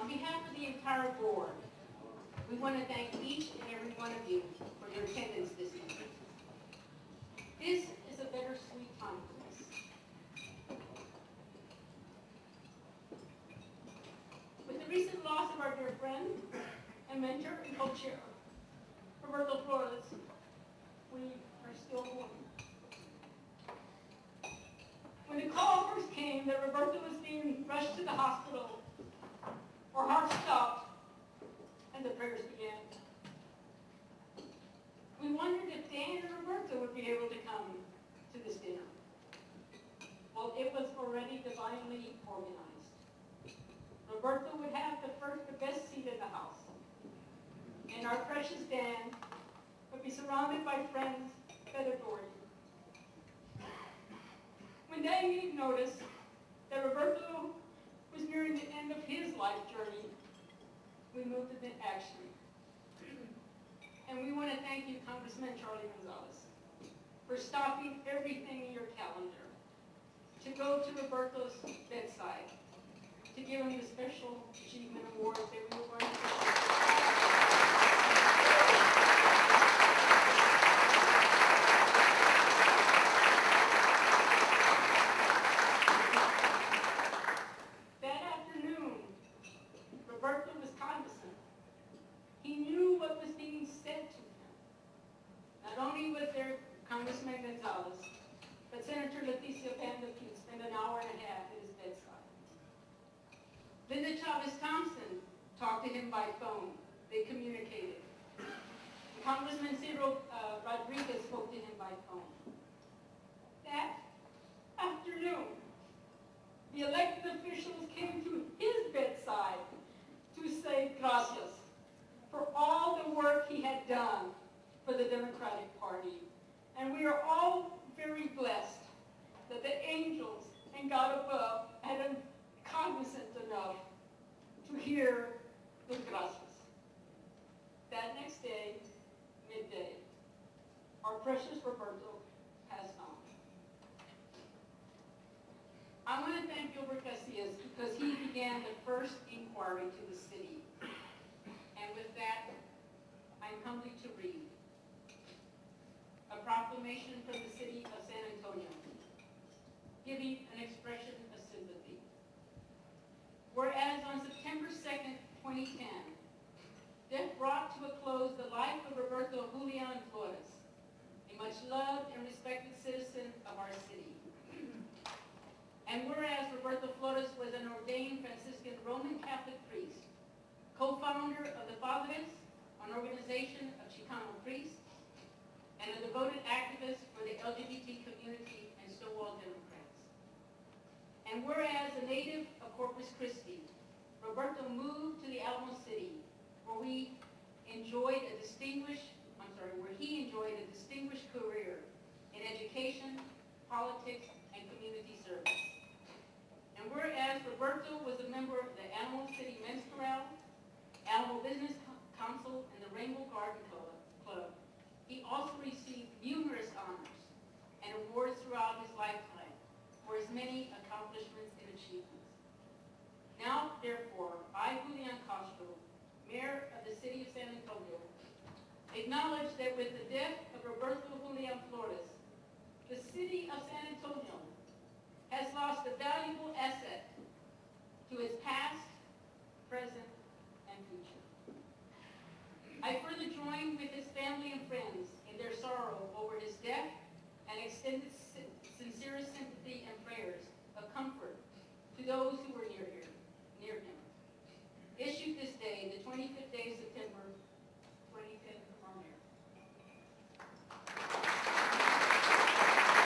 On behalf of the entire board, we want to thank each and every one of you for your attendance this evening. This is a bittersweet time for us. With the recent loss of our dear friend and mentor and co-chair, Roberto Flores, we are still mourning. When the call first came that Roberto was being rushed to the hospital, our hearts stopped and the prayers began. We wondered if Dan and Roberto would be able to come to this dinner. Well, it was already divinely organized. Roberto would have the best seat in the house. And our precious Dan would be surrounded by friends that adored him. When Dan gave notice that Roberto was nearing the end of his life journey, we moved into action. And we want to thank you, Congressman Charlie Gonzalez, for stopping everything in your calendar to go to Roberto's bedside to give him the Special Achievement Award that we were going to That afternoon, Roberto was cognizant. He knew what was being said to him. Not only was there Congressman Gonzalez, but Senator Leticia Vanderputte spent an hour and a half at his bedside. Linda Chavez Thompson talked to him by phone. They communicated. Congressman Ciro Rodriguez spoke to him by phone. That afternoon, the elected officials came to his bedside to say gracias for all the work he had done for the Democratic Party. And we are all very blessed that the angels and God above had been cognizant enough to hear the gracias. That next day, midday, our precious Roberto passed on. I want to thank Gilbert Casillas because he began the first inquiry to the city. And with that, I'm humbly to read a proclamation from the city of San Antonio, giving an expression of sympathy. Whereas on September 2nd, 2010, death brought to a close the life of Roberto Julian Flores, a much loved and respected citizen of our city. And whereas Roberto Flores was an ordained Franciscan Roman Catholic priest, co-founder of the Padres, an organization of Chicano priests, and a devoted activist for the LGBT community and Stonewall Democrats. And whereas a native of Corpus Christi, Roberto moved to the Alamo City, where he enjoyed a distinguished career in education, politics, and community service. And whereas Roberto was a member of the Alamo City Men's Chorale, Alamo Business Council, and the Rainbow Garden Club, he also received numerous honors and awards throughout his lifetime for his many accomplishments and achievements. Now, therefore, I, Julian Castro, Mayor of the City of San Antonio, acknowledge that with the death of Roberto Julian Flores, the City of San Antonio has lost a valuable asset to its past, present, and future. I further join with his family and friends in their sorrow over his death and extend sincerest sympathy and prayers of comfort to those who were near him.